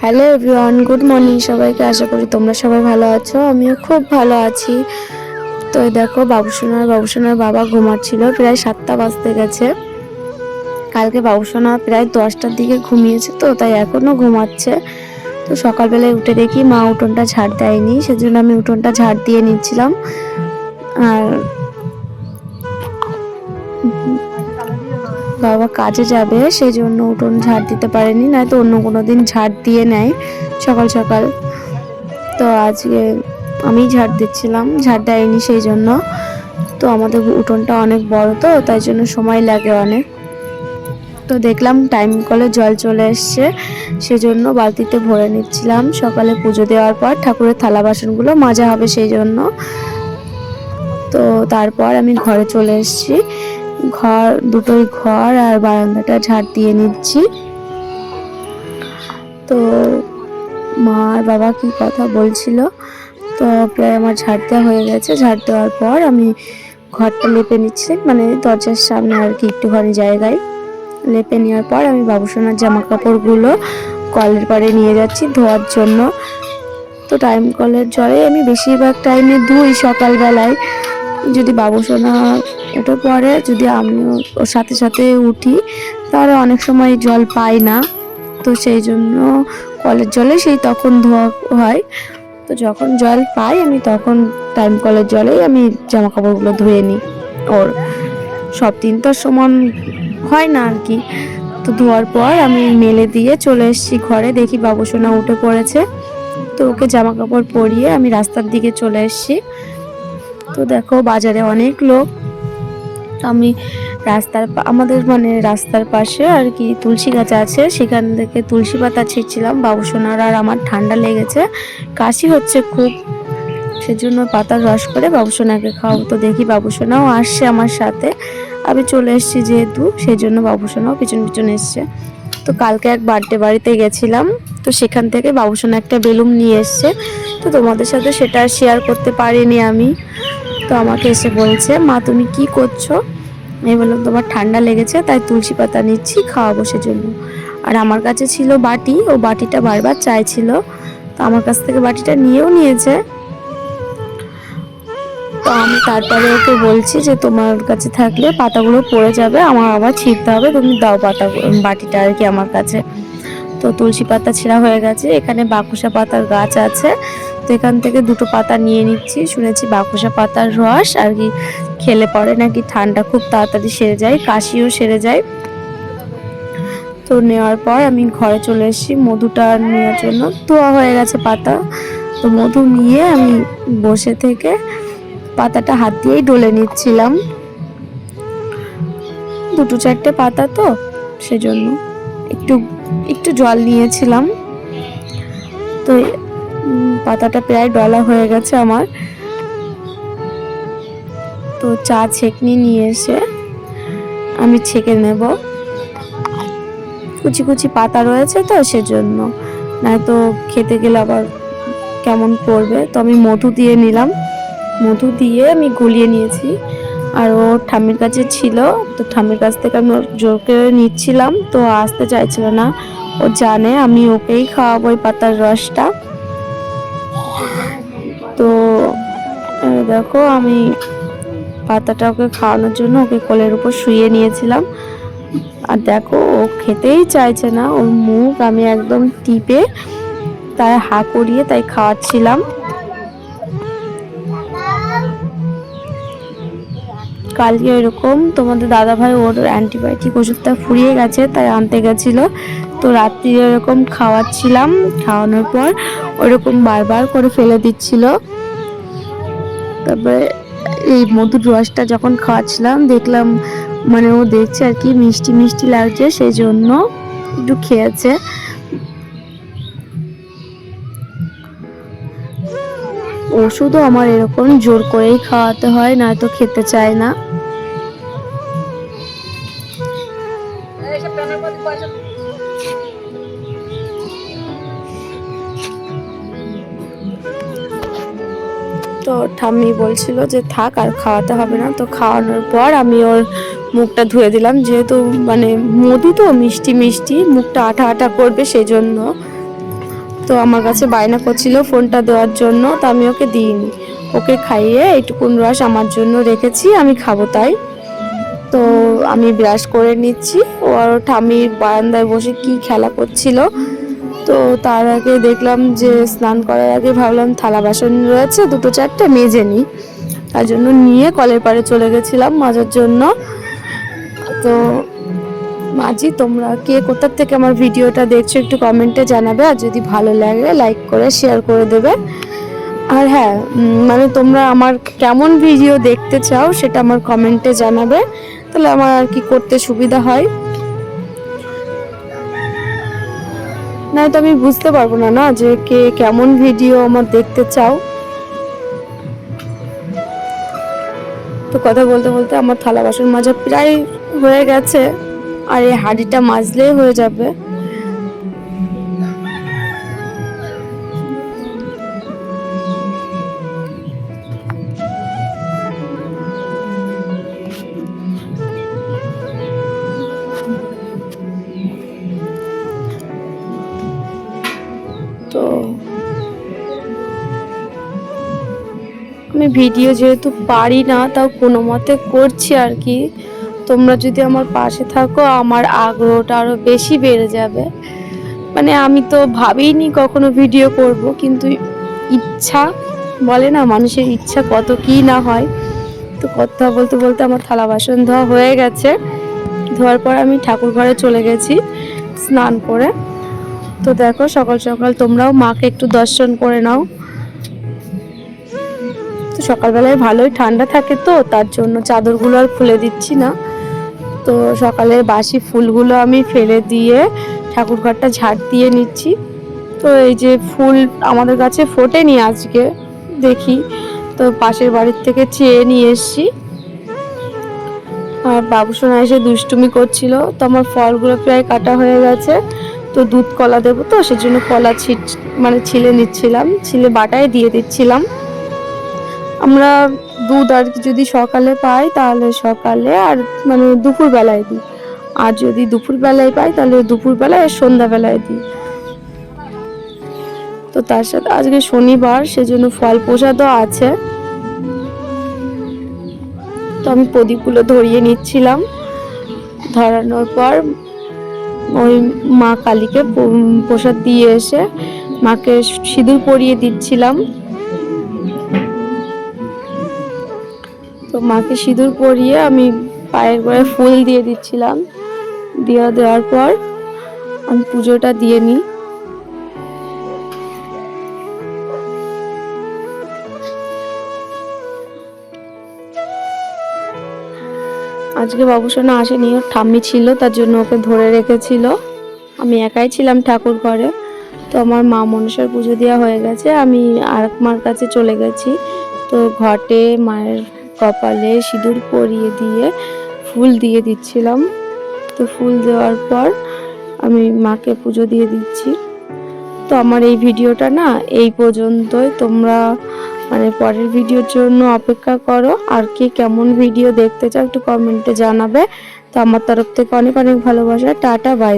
Hello everyone, good morning সবাইকে। আশা করি তোমরা সবাই ভালো আছো, আমিও খুব ভালো আছি। তো এই দেখো বাবুসোনার বাবা ঘুমাচ্ছিল, প্রায় 7টা বাজতে গেছে। কালকে বাবুসোনা প্রায় 10টার দিকে ঘুমিয়েছে, তো তাই এখনও ঘুমাচ্ছে। তো সকালবেলায় উঠে দেখি মা উঠোনটা ঝাড় দেয়নি, সেজন্য আমি উঠোনটা ঝাড় দিয়ে নিচ্ছিলাম। আর বাবা কাজে যাবে, সেই জন্য উঠোন ঝাড় দিতে পারেনি, নয়তো অন্য কোনো দিন ঝাড় দিয়ে নেয় সকাল সকাল। তো আজকে আমি ঝাড় দিচ্ছিলাম, ঝাড় দেয়নি সেই জন্য। তো আমাদের উঠোনটা অনেক বড়, তো তাই জন্য সময় লাগে অনেক। তো দেখলাম টাইম কলে জল চলে এসছে, সেজন্য বালতিতে ভরে নিচ্ছিলাম। সকালে পুজো দেওয়ার পর ঠাকুরের থালা বাসনগুলো মাজা হবে সেই জন্য। তো তারপর আমি ঘরে চলে এসেছি, দুটোই ঘর আর বারান্দাটা ঝাড় দিয়ে নিচ্ছি। তো মা আর বাবা কি কথা বলছিল, তো প্রায় আমার ঝাড় দেওয়া হয়ে গেছে। ঝাড় দেওয়ার পর আমি ঘরটা লেপে নিচ্ছি, মানে দরজার সামনে আর কি একটুখানি জায়গায় লেপে নেওয়ার পর আমি বাবুসোনার জামা কাপড়গুলো কলের পাড়ে নিয়ে যাচ্ছি ধোয়ার জন্য। তো টাইম কলের জলে আমি বেশিরভাগ টাইমে ধুই সকালবেলায়। যদি বাবুসোনা উঠে পড়ে, যদি আমিও ওর সাথে সাথে উঠি, তাহলে অনেক সময় জল পাই না, তো সেই জন্য কলের জলে সেই তখন ধোয়া হয়। তো যখন জল পাই আমি তখন টাইম কলের জলেই আমি জামা কাপড়গুলো ধুয়ে নিই। ওর সব দিন তো সমান হয় না আর কি। তো ধোয়ার পর আমি মেলে দিয়ে চলে এসেছি ঘরে, দেখি বাবুসোনা উঠে পড়েছে। তো ওকে জামা কাপড় পরিয়ে আমি রাস্তার দিকে চলে এসেছি। তো দেখো বাজারে অনেক লোক। আমি আমাদের মানে রাস্তার পাশে আর কি তুলসী গাছ আছে, সেখান থেকে তুলসী পাতা ছিঁড়ছিলাম। বাবুসোনার আর আমার ঠান্ডা লেগেছে, কাশি হচ্ছে খুব, সেজন্য পাতার রস করে বাবুসোনাকে খাওয়াবো। তো দেখি বাবুসোনাও আসছে আমার সাথে, আমি চলে এসেছি যেহেতু, সেই জন্য বাবুসোনাও পিছন পিছন এসছে। তো কালকে এক বার্থডে বাড়িতে গেছিলাম, তো সেখান থেকে বাবুসোনা একটা বেলুন নিয়ে এসছে। তো তোমাদের সাথে সেটা শেয়ার করতে পারিনি আমি। তো আমাকে এসে বলছে, মা তুমি কি করছো? আমি বললাম তোমার ঠান্ডা লেগেছে তাই তুলসী পাতা নিচ্ছি, খাওয়াবো সেজন্য। আর আমার কাছে ছিল বাটি, ও বাটিটা বারবার চাইছিল, তো আমার কাছ থেকে বাটিটা নিয়েও নিয়েছে। তো আমি তারপরে ওকে বলছি যে তোমার কাছে থাকলে পাতাগুলো পড়ে যাবে, আমার আবার ছিঁড়তে হবে, তুমি দাও বাটিটা আর কি আমার কাছে। তো তুলসী পাতা ছেঁড়া হয়ে গেছে, এখানে বাকুসা পাতার গাছ আছে, তো এখান থেকে দুটো পাতা নিয়ে নিচ্ছি। শুনেছি বাকুসা পাতার রস আর কি খেলে পরে নাকি ঠান্ডা খুব তাড়াতাড়ি সেরে যায়, কাশিও সেরে যায়। তো নেওয়ার পর আমি ঘরে চলে এসেছি মধুটা নেওয়ার জন্য। ধোয়া হয়ে গেছে পাতা, তো মধু নিয়ে আমি বসে থেকে পাতাটা হাত দিয়েই ডলে নিচ্ছিলাম। দুটো চারটে পাতা তো সেজন্য একটু একটু জল নিয়েছিলাম। তো পাতাটা প্রায় ডলা হয়ে গেছে আমার। তো চা ছেঁকনি নিয়ে এসে আমি ছেঁকে নেব, কুচি কুচি পাতা রয়েছে তো সেজন্য, নয়তো খেতে গেলে আবার কেমন করবে। তো আমি মধু দিয়ে নিলাম, মধু দিয়ে আমি গলিয়ে নিয়েছি। আর ও ঠাম্মির কাছে ছিল, তো ঠাম্মির কাছ থেকে আমি জোর করে নিচ্ছিলাম, তো আসতে চাইছিল না। ও জানে আমি ওকেই খাওয়াবো ওই পাতার রসটা। তো দেখো আমি পাতাটা ওকে খাওয়ানোর জন্য ওকে কোলের উপর শুইয়ে নিয়েছিলাম। আর দেখো ও খেতেই চাইছে না, ওর মুখ আমি একদম টিপে তাই হা করিয়ে তাই খাওয়াচ্ছিলাম। কালকে এরকম তোমাদের দাদাভাই ওর অ্যান্টিবায়োটিক ওষুধটা ফুরিয়ে গেছে তাই আনতে গেছিল, তো রাত্রি এরকম খাওয়াচ্ছিলাম, খাওয়ানোর পর ওরকম বারবার করে ফেলে দিচ্ছিল। তারপরে এই মধুর রসটা যখন খাওয়াচ্ছিলাম দেখলাম মানে ও দেখছে আর কি মিষ্টি মিষ্টি লাগছে, সেই জন্য একটু খেয়েছে। ওষুধও আমার এরকম জোর করেই খাওয়াতে হয়, নয়তো খেতে চায় না। তো ঠাম্মি বলছিল যে থাক আর খাওয়াতে হবে না। তো খাওয়ানোর পর আমি ওর মুখটা ধুয়ে দিলাম, যেহেতু মানে মধু তো মিষ্টি মিষ্টি মুখটা আঠা আঠা করবে সেই জন্য। তো আমার কাছে বায়না করছিল ফোনটা দেওয়ার জন্য, তো আমি ওকে দিইনি। ওকে খাইয়ে এইটুকুন রস আমার জন্য রেখেছি, আমি খাবো তাই। তো আমি ব্রাশ করে নিচ্ছি, ওর ঠাম্মির বারান্দায় বসে কি খেলা করছিল। তো তার আগে দেখলাম যে স্নান করার আগে ভাবলাম থালা বাসন রয়েছে দুটো চারটে মেজে নিই, তার জন্য নিয়ে কলের পাড়ে চলে গেছিলাম মাজার জন্য। তো মাজি, তোমরা কে কোথা থেকে আমার ভিডিওটা দেখছো একটু কমেন্টে জানাবে, আর যদি ভালো লাগে লাইক করে শেয়ার করে দেবে। আর হ্যাঁ, মানে তোমরা আমার কেমন ভিডিও দেখতে চাও সেটা আমার কমেন্টে জানাবে, তাহলে আমার আর কি করতে সুবিধা হয়। না তো আমি বুঝতে পারবো না না যে কে কেমন ভিডিও আমার দেখতে চাও। তো কথা বলতে বলতে আমার থালা বাসন মাজা প্রায় হয়ে গেছে, আর এই হাঁড়িটা মাজলেই হয়ে যাবে। তো আমি ভিডিও যেহেতু পারি না, তাও কোনো মতে করছি আর কি। তোমরা যদি আমার পাশে থাকো আমার আগ্রহটা আরও বেশি বেড়ে যাবে। মানে আমি তো ভাবিনি কখনো ভিডিও করব, কিন্তু ইচ্ছা বলে না, মানুষের ইচ্ছা কত কি না হয়। তো কথা বলতে বলতে আমার থালা বাসন ধোয়া হয়ে গেছে। ধোয়ার পর আমি ঠাকুর ঘরে চলে গেছি স্নান করে। তো দেখো সকাল সকাল তোমরাও মাকে একটু দর্শন করে নাও। তো সকালবেলায় ভালোই ঠান্ডা থাকে, তো তার জন্য চাদরগুলো আর খুলে দিচ্ছি না। তো সকালে বাসি ফুলগুলো আমি ফেলে দিয়ে ঠাকুর ঘরটা ঝাড় দিয়ে নিচ্ছি। তো এই যে ফুল আমাদের কাছে ফোটেনি আজকে, দেখি তো পাশের বাড়ির থেকে চেয়ে নিয়ে এসছি। আর বাবুসোনা এসে দুষ্টুমি করছিল। তো আমার ফলগুলো প্রায় কাটা হয়ে গেছে, তো দুধ কলা দেবো, তো সেজন্য কলা ছিলে নিচ্ছিলাম, ছিলে বাটায় দিয়ে দিচ্ছিলাম। আমরা দুধ আর কি যদি সকালে পাই তাহলে সকালে, আর মানে দুপুর বেলায় দিই। আর যদি দুপুর বেলায় পাই তাহলে দুপুর বেলায় আর সন্ধ্যা বেলায় দিই। তো তার সাথে আজকে শনিবার, সেজন্য ফল প্রসাদও আছে। তো আমি প্রদীপগুলো ধরিয়ে নিচ্ছিলাম। ধরানোর পর ওই মা কালীকে প্রসাদ দিয়ে এসে মাকে সিঁদুর পরিয়ে দিচ্ছিলাম। তো মাকে সিঁদুর পরিয়ে আমি পায়ের গোড়ায় ফুল দিয়ে দিচ্ছিলাম। দেওয়ার পর আমি পুজোটা দিয়ে নিই। আজকে বাবুসোনা আসেনি, ওর ঠাম্মি ছিল, তার জন্য ওকে ধরে রেখেছিল। আমি একাই ছিলাম ঠাকুর ঘরে। তো আমার মা মনসার পুজো দেওয়া হয়ে গেছে, আমি আর মার কাছে চলে গেছি। তো ঘটে মায়ের কপালে সিঁদুর পরিয়ে দিয়ে ফুল দিয়ে দিচ্ছিলাম। তো ফুল দেওয়ার পর আমি মাকে পুজো দিয়ে দিচ্ছি। তো আমার এই ভিডিওটা না এই পর্যন্তই। তোমরা মানে পরের ভিডিওর জন্য অপেক্ষা করো, আর কি কেমন ভিডিও দেখতে চাও একটু কমেন্টে জানাবে। তো আমার তরফ থেকে অনেক অনেক ভালোবাসা, টাটা, বাই।